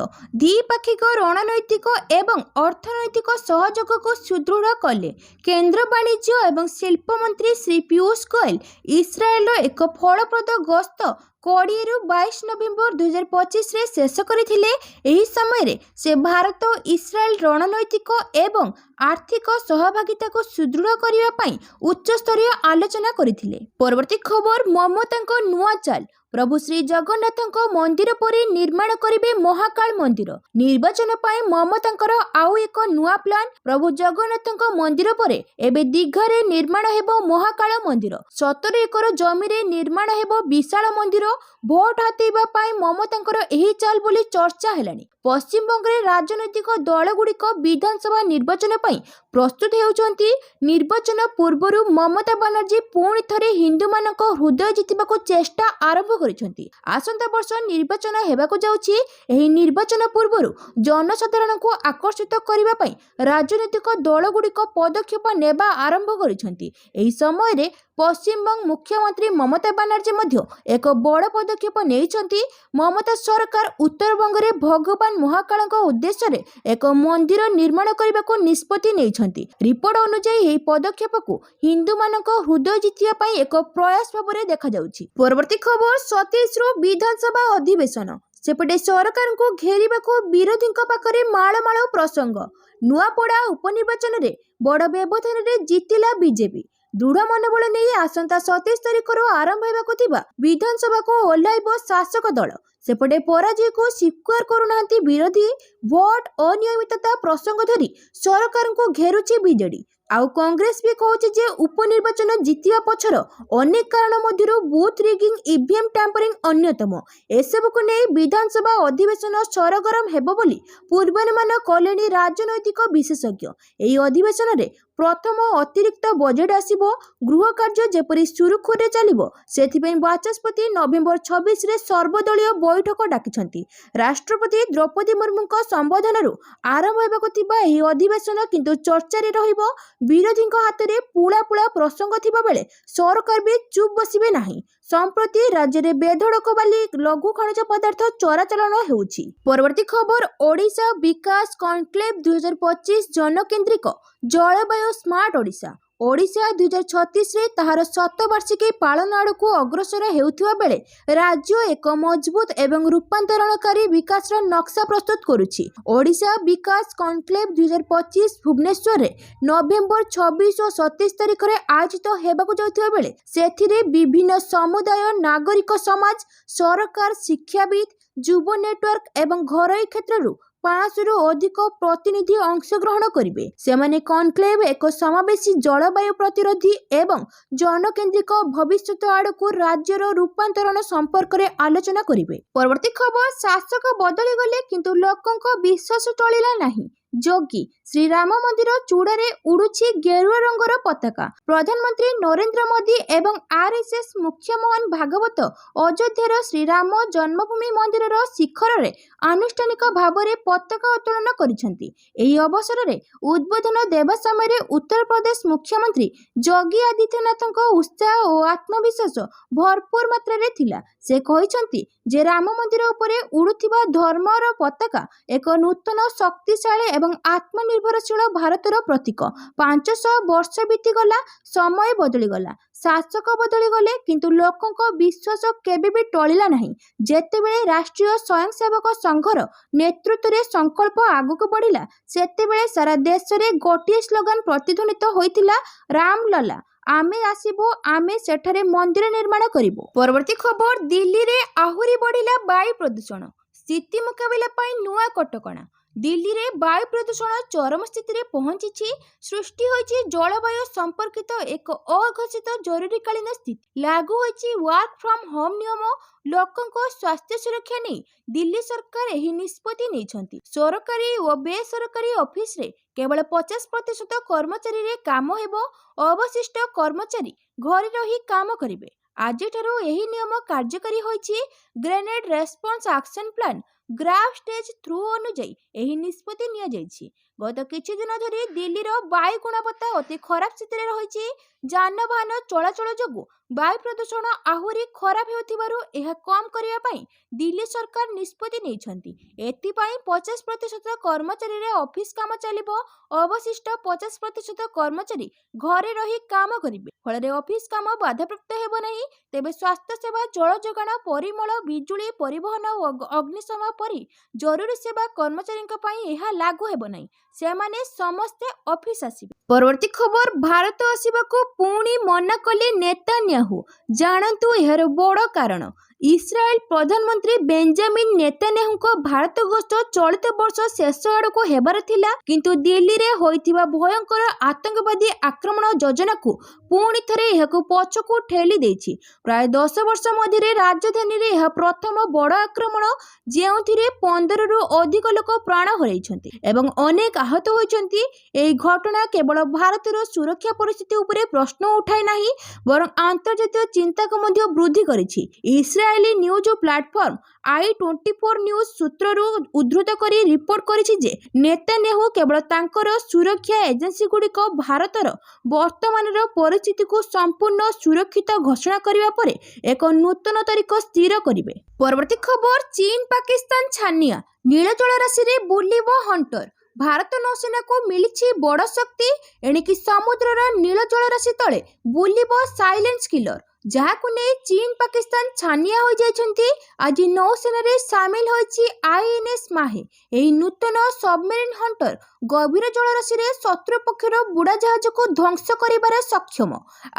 ଦ୍ୱିପାକ୍ଷିକ ରଣନୈତିକ ଏବଂ ଅର୍ଥନୈତିକ ସହଯୋଗକୁ ସୁଦୃଢ଼ କଲେ। କେନ୍ଦ୍ର ବାଣିଜ୍ୟ ଏବଂ ଶିଳ୍ପ ମନ୍ତ୍ରୀ ଶ୍ରୀ ପୀୟୂଷ ଗୋୟଲ ଇସ୍ରାଏଲର ଏକ ଫଳପ୍ରଦ ଗସ୍ତ 20ରୁ 22 ନଭେମ୍ବର 2025ରେ ଶେଷ କରିଥିଲେ। ଏହି ସମୟରେ ସେ ଭାରତ ଓ ଇସ୍ରାଏଲ ରଣନୈତିକ ଏବଂ ଆର୍ଥିକ ସହଭାଗିତାକୁ ସୁଦୃଢ଼ କରିବା ପାଇଁ ଉଚ୍ଚସ୍ତରୀୟ ଆଲୋଚନା କରିଥିଲେ। ପରବର୍ତ୍ତୀ ଖବର, ମମତାଙ୍କ ନୂଆ ଚାଲ। ପ୍ରଭୁ ଶ୍ରୀ ଜଗନ୍ନାଥଙ୍କ ମନ୍ଦିର ପରେ ନିର୍ମାଣ କରିବେ ମହାକାଳ ମନ୍ଦିର। ନିର୍ବାଚନ ପାଇଁ ମମତାଙ୍କର ଆଉ ଏକ ନୂଆ ପ୍ଲାନ୍। ପ୍ରଭୁ ଜଗନ୍ନାଥଙ୍କ ମନ୍ଦିର ପରେ ଏବେ ଦୀଘାରେ ନିର୍ମାଣ ହେବ ମହାକାଳ ମନ୍ଦିର। 17 ଏକର ଜମିରେ ନିର୍ମାଣ ହେବ ବିଶାଳ ମନ୍ଦିର। ଭୋଟ ହାତେଇବା ପାଇଁ ମମତାଙ୍କର ଏହି ଚାଲ ବୋଲି ଚର୍ଚ୍ଚା ହେଲାଣି। ପଶ୍ଚିମବଙ୍ଗରେ ରାଜନୈତିକ ଦଳଗୁଡ଼ିକ ବିଧାନସଭା ନିର୍ବାଚନ ପାଇଁ ପ୍ରସ୍ତୁତ ହେଉଛନ୍ତି। ନିର୍ବାଚନ ପୂର୍ବରୁ ମମତା ବାନାର୍ଜୀ ପୁଣି ଥରେ ହିନ୍ଦୁମାନଙ୍କ ହୃଦୟ ଜିତିବାକୁ ଚେଷ୍ଟା ଆରମ୍ଭ କରିଛନ୍ତି। ଆସନ୍ତା ବର୍ଷ ନିର୍ବାଚନ ହେବାକୁ ଯାଉଛି। ଏହି ନିର୍ବାଚନ ପୂର୍ବରୁ ଜନସାଧାରଣଙ୍କୁ ଆକର୍ଷିତ କରିବା ପାଇଁ ରାଜନୈତିକ ଦଳଗୁଡ଼ିକ ପଦକ୍ଷେପ ନେବା ଆରମ୍ଭ କରିଛନ୍ତି। ଏହି ସମୟରେ ପଶ୍ଚିମବଙ୍ଗ ମୁଖ୍ୟମନ୍ତ୍ରୀ ମମତା ବାନାର୍ଜୀ ମଧ୍ୟ ଏକ ବଡ଼ ପଦକ୍ଷେପ ନେଇଛନ୍ତି। ମମତା ସରକାର ଉତ୍ତରବଙ୍ଗରେ ଭଗବାନ ମହାକାଳଙ୍କ ଉଦ୍ଦେଶ୍ୟରେ ଏକ ମନ୍ଦିର ନିର୍ମାଣ କରିବାକୁ ନିଷ୍ପତ୍ତି ନେଇଛନ୍ତି। ରିପୋର୍ଟ ଅନୁଯାୟୀ ଏହି ପଦକ୍ଷେପକୁ ହିନ୍ଦୁମାନଙ୍କ ହୃଦୟ ଜିତିବା ପାଇଁ ଏକ ପ୍ରୟାସ ଭାବରେ ଦେଖାଯାଉଛି। ପରବର୍ତ୍ତୀ ଖବର, 27ରୁ ବିଧାନସଭା ଅଧିବେଶନ। ସେପଟେ ସରକାରଙ୍କୁ ଘେରିବାକୁ ବିରୋଧୀଙ୍କ ପାଖରେ ମାଳମାଳ ପ୍ରସଙ୍ଗ। ନୂଆପଡ଼ା ଉପନିର୍ବାଚନରେ ବଡ଼ ବ୍ୟବଧାନରେ ଜିତିଲା ବିଜେପି। ଦୃଢ଼ ମନୋବଳ ନେଇ ଆସନ୍ତା 27 ତାରିଖରୁ ଆରମ୍ଭ ହେବାକୁ ଥିବା ବିଧାନସଭାକୁ ଓହ୍ଲାଇବ ଶାସକ ଦଳ। ସେପଟେ ପରାଜୟକୁ ସ୍ୱୀକାର କରୁନାହାନ୍ତି ବିରୋଧୀ। ଭୋଟ ଅନିୟମିତତା ପ୍ରସଙ୍ଗ ଧରି ସରକାରଙ୍କୁ ଘେରୁଛି ବିଜେଡି। ଆଉ କଂଗ୍ରେସ ବି କହୁଛି ଯେ ଉପନିର୍ବାଚନ ଜିତିବା ପଛର ଅନେକ କାରଣ ମଧ୍ୟରୁ ବୁଥ୍ ରିଗିଂ, ଇଭିଏମ୍ ଟ୍ୟାମ୍ପରିଂ ଅନ୍ୟତମ। ଏସବୁକୁ ନେଇ ବିଧାନସଭା ଅଧିବେଶନ ସରଗରମ ହେବ ବୋଲି ପୂର୍ବାନୁମାନ କଲେଣି ରାଜନୈତିକ ବିଶେଷଜ୍ଞ। ଏହି ଅଧିବେଶନରେ ପ୍ରଥମ ଅତିରିକ୍ତ ବଜେଟ୍ ଆସିବ। ଗୃହ କାର୍ଯ୍ୟ ଯେପରି ସୁରୁଖୁରୁରେ ଚାଲିବ ସେଥିପାଇଁ ବାଚସ୍ପତି ନଭେମ୍ବର 26ରେ ସର୍ବଦଳୀୟ ବୈଠକ ଡାକିଛନ୍ତି। ରାଷ୍ଟ୍ରପତି ଦ୍ରୌପଦୀ ମୁର୍ମୁଙ୍କ ସମ୍ବୋଧନରୁ ଆରମ୍ଭ ହେବାକୁ ଥିବା ଏହି ଅଧିବେଶନ କିନ୍ତୁ ଚର୍ଚ୍ଚାରେ ରହିବ। ବିରୋଧୀଙ୍କ ହାତରେ ପୁଳା ପ୍ରସଙ୍ଗ ଥିବା ବେଳେ ସରକାର ବି ଚୁପ୍ ବସିବେ ନାହିଁ। ସମ୍ପ୍ରତି ରାଜ୍ୟରେ ବେଧଡ଼କ ବାଲି ଲଘୁ ଖଣିଜ ପଦାର୍ଥ ଚୋରାଚାଲାଣ ହେଉଛି। ପରବର୍ତ୍ତୀ ଖବର, ଓଡ଼ିଶା ବିକାଶ କନକ୍ଲେଭ 2025 ଜନକେନ୍ଦ୍ରିକ ଜଳବାୟୁ ସ୍ମାର୍ଟ ଓଡ଼ିଶା। ଓଡ଼ିଶା 2036ରେ ତାହାର ଶତବାର୍ଷିକୀ ପାଳନ ଆଡ଼କୁ ଅଗ୍ରସର ହେଉଥିବା ବେଳେ ରାଜ୍ୟ ଏକ ମଜବୁତ ଏବଂ ରୂପାନ୍ତରଣକାରୀ ବିକାଶର ନକ୍ସା ପ୍ରସ୍ତୁତ କରୁଛି। ଓଡ଼ିଶା ବିକାଶ କନକ୍ଲେଭ 2025 ଭୁବନେଶ୍ୱରରେ ନଭେମ୍ବର 26 ଓ 27 ତାରିଖରେ ଆୟୋଜିତ ହେବାକୁ ଯାଉଥିବା ବେଳେ ସେଥିରେ ବିଭିନ୍ନ ସମୁଦାୟ, ନାଗରିକ ସମାଜ, ସରକାର, ଶିକ୍ଷାବିତ୍, ଯୁବ ନେଟୱାର୍କ ଏବଂ ଘରୋଇ କ୍ଷେତ୍ରରୁ 500ରୁ ଅଧିକ ପ୍ରତିନିଧି ଅଂଶଗ୍ରହଣ କରିବେ। ସେମାନେ କନକ୍ଲେଭ ଏକ ସମାବେଶୀ ଜଳବାୟୁ ପ୍ରତିରୋଧୀ ଏବଂ ଜନକେନ୍ଦ୍ରିକ ଭବିଷ୍ୟତ ଆଡ଼କୁ ରାଜ୍ୟର ରୂପାନ୍ତରଣ ସମ୍ପର୍କରେ ଆଲୋଚନା କରିବେ। ପରବର୍ତ୍ତୀ ଖବର, ଶାସକ ବଦଳିଗଲେ କିନ୍ତୁ ଲୋକଙ୍କ ବିଶ୍ୱାସ ଟଳିଲା ନାହିଁ। ଯୋଗୀ ଶ୍ରୀରାମ ମନ୍ଦିର ଚୂଡ଼ାରେ ଉଡୁଛି ଗେରୁଆ ରଙ୍ଗର ପତାକା। ପ୍ରଧାନମନ୍ତ୍ରୀ ନରେନ୍ଦ୍ର ମୋଦି ଏବଂ ଆର୍ଏସ୍ଏସ୍ ମୁଖ୍ୟ ମୋହନ ଭାଗବତ ଅଯୋଧ୍ୟାର ଶ୍ରୀରାମ ଜନ୍ମଭୂମି ମନ୍ଦିରର ଶିଖରରେ ଆନୁଷ୍ଠାନିକ ଭାବରେ ପତାକା ଉତ୍ତୋଳନ କରିଛନ୍ତି। ଏହି ଅବସରରେ ଉଦ୍ବୋଧନ ଦେବା ସମୟରେ ଉତ୍ତରପ୍ରଦେଶ ମୁଖ୍ୟମନ୍ତ୍ରୀ ଯୋଗୀ ଆଦିତ୍ୟନାଥଙ୍କ ଉତ୍ସାହ ଓ ଆତ୍ମବିଶ୍ୱାସ ଭରପୁର ମାତ୍ରାରେ ଥିଲା। ସେ କହିଛନ୍ତି ଯେ ରାମ ମନ୍ଦିର ଉପରେ ଉଡୁଥିବା ଧର୍ମର ପତାକା ଏକ ନୂତନ, ଶକ୍ତିଶାଳୀ ଏବଂ ଆତ୍ମନିର୍ଭରଶୀଳ ଭାରତର ପ୍ରତୀକ। 500 ବର୍ଷ ବିତିଗଲା, ସମୟ ବଦଳିଗଲା, ଶାସକ ବଦଳିଗଲେ କିନ୍ତୁ ଲୋକଙ୍କ ବିଶ୍ୱାସ କେବେ ବି ଟଳିଲା ନାହିଁ। ଯେତେବେଳେ ରାଷ୍ଟ୍ରୀୟ ସ୍ୱୟଂସେବକ ସଂଘର ନେତୃତ୍ୱରେ ସଂକଳ୍ପ ଆଗକୁ ବଢ଼ିଲା ସେତେବେଳେ ସାରା ଦେଶରେ ଗୋଟିଏ ସ୍ଲୋଗାନ ପ୍ରତିଧ୍ୱନିତ ହୋଇଥିଲା, ରାମଲଲା, ଆମେ ଆସିବୁ, ଆମେ ସେଠାରେ ମନ୍ଦିର ନିର୍ମାଣ କରିବୁ। ପରବର୍ତ୍ତୀ ଖବର, ଦିଲ୍ଲୀରେ ଆହୁରି ବଢ଼ିଲା ବାୟୁ ପ୍ରଦୂଷଣ। ସ୍ଥିତି ମୁକାବିଲା ପାଇଁ ନୂଆ କଟକଣା। ଦିଲ୍ଲୀରେ ବାୟୁ ପ୍ରଦୂଷଣ ଚରମ ସ୍ଥିତିରେ ପହଞ୍ଚିଛି। ସୃଷ୍ଟି ହୋଇଛି ଜଳବାୟୁ ସମ୍ପର୍କିତ ଏକ ଅଘୋଷିତ ଜରୁରୀକାଳୀନ ସ୍ଥିତି। ଲାଗୁ ହୋଇଛି ୱାର୍କ ଫ୍ରମ୍ ହୋମ୍ ନିୟମ। ଲୋକଙ୍କ ସ୍ୱାସ୍ଥ୍ୟ ସୁରକ୍ଷା ନେଇ ଦିଲ୍ଲୀ ସରକାର ଏହି ନିଷ୍ପତ୍ତି ନେଇଛନ୍ତି। ସରକାରୀ ଓ ବେସରକାରୀ ଅଫିସରେ କେବଳ 50% କର୍ମଚାରୀରେ କାମ ହେବ। ଅବଶିଷ୍ଟ କର୍ମଚାରୀ ଘରେ ରହି କାମ କରିବେ। ଆଜିଠାରୁ ଏହି ନିୟମ କାର୍ଯ୍ୟକାରୀ ହୋଇଛି। Grenade response action plan graph stage 3 ଅନୁଯାୟୀ ଏହି ନିଷ୍ପତ୍ତି ନିଆଯାଇଛି। ଗତ କିଛି ଦିନ ଧରି ଦିଲ୍ଲୀର ବାୟୁ ଗୁଣବତ୍ତା ଅତି ଖରାପ ସ୍ଥିତିରେ ରହିଛି। ଯାନବାହନ ଚଳାଚଳ ଯୋଗୁଁ ବାୟୁ ପ୍ରଦୂଷଣ ଆହୁରି ଖରାପ ହେଉଥିବାରୁ ଏହା କମ୍ କରିବା ପାଇଁ ଦିଲ୍ଲୀ ସରକାର ନିଷ୍ପତ୍ତି ନେଇଛନ୍ତି। ଏଥିପାଇଁ 50% କର୍ମଚାରୀରେ ଅଫିସ କାମ ଚାଲିବ। ଅବଶିଷ୍ଟ 50% କର୍ମଚାରୀ ଘରେ ରହି କାମ କରିବେ। ଫଳରେ ଅଫିସ କାମ ବାଧାପ୍ରାପ୍ତ ହେବ ନାହିଁ। ତେବେ ସ୍ୱାସ୍ଥ୍ୟସେବା, ଜଳ ଯୋଗାଣ, ପରିମଳ, ବିଜୁଳି, ପରିବହନ ଓ ଅଗ୍ନିଶମ ପରି ଜରୁରୀ ସେବା କର୍ମଚାରୀଙ୍କ ପାଇଁ ଏହା ଲାଗୁ ହେବ ନାହିଁ। ସେମାନେ ସମସ୍ତେ ଅଫିସ ଆସିବେ। ପରବର୍ତ୍ତୀ ଖବର, ଭାରତ ଆସିବାକୁ ପୁଣି ମନା କଲେ ନେତାନ୍ୟାହୁ। ଜାଣନ୍ତୁ ଏହାର ବଡ଼ କାରଣ। ଇସ୍ରାଏଲ ପ୍ରଧାନମନ୍ତ୍ରୀ ବେଞ୍ଜାମିନ୍ ନେତାନ୍ୟାହୁଙ୍କ ଭାରତ ଗସ୍ତ ଚଳିତ ବର୍ଷ ଶେଷ ଆଡ଼କୁ ହେବାର ଥିଲା, କିନ୍ତୁ ଦିଲ୍ଲୀରେ ହୋଇଥିବା ଭୟଙ୍କର ଆତଙ୍କବାଦୀ ଆକ୍ରମଣ ଯୋଜନାକୁ ପୁଣି ଥରେ ଏହାକୁ ପଛକୁ ଠେଲି ଦେଇଛି। ପ୍ରାୟ 10 ବର୍ଷ ମଧ୍ୟରେ ରାଜଧାନୀରେ ଏହା ପ୍ରଥମ ବଡ଼ ଆକ୍ରମଣ, ଯେଉଁଥିରେ 15ରୁ ଅଧିକ ଲୋକ ପ୍ରାଣ ହରାଇଛନ୍ତି ଏବଂ ଅନେକ ଆହତ ହୋଇଛନ୍ତି। ଏହି ଘଟଣା କେବଳ ଭାରତର ସୁରକ୍ଷା ପରିସ୍ଥିତି ଉପରେ ପ୍ରଶ୍ନ ଉଠାଏ ନାହିଁ, ବରଂ ଆନ୍ତର୍ଜାତୀୟ ଚିନ୍ତାକୁ ମଧ୍ୟ ବୃଦ୍ଧି କରିଛି। Israeli news platform i24 news ସୂତ୍ରରୁ ଉଦ୍ଧୃତ କରି ରିପୋର୍ଟ କରିଛି ଯେ ନେତାନ୍ୟାହୁ କେବଳ ତାଙ୍କର ସୁରକ୍ଷା ଏଜେନ୍ସିଗୁଡ଼ିକ ଭାରତର ବର୍ତ୍ତମାନର ପରିସ୍ଥିତିକୁ ସମ୍ପୂର୍ଣ୍ଣ ସୁରକ୍ଷିତ ଘୋଷଣା କରିବା ପରେ ଏକ ନୂତନ ତାରିଖ ସ୍ଥିର କରିବେ। ପରବର୍ତ୍ତୀ ଖବର, ଚୀନ ପାକିସ୍ତାନ ଛାନିଆ, ନୀଳ ଜଳରାଶିରେ ବୁଲିବ ହଣ୍ଟର। ଭାରତ ନୌସେନାକୁ ମିଳିଛି ବଡ଼ ଶକ୍ତି। ଏଣିକି ସମୁଦ୍ରର ନୀଳ ଜଳରାଶି ତଳେ ବୁଲିବ ସାଇଲେନ୍ସ କିଲର। ଯାହାକୁ ନେଇ ଚୀନ ପାକିସ୍ତାନ ଛାନିଆ ହୋଇଯାଇଛନ୍ତି। ଆଜି ନୌସେନାରେ ସାମିଲ ହୋଇଛି ଆଇଏନଏସ୍ ମାହେ। ଏହି ନୂତନ ସବମେରିନ୍ ହଣ୍ଟର ଗଭୀର ଜଳରାଶିରେ ଶତ୍ରୁ ପକ୍ଷର ବୁଡ଼ା ଜାହାଜକୁ ଧ୍ୱଂସ କରିବାରେ ସକ୍ଷମ।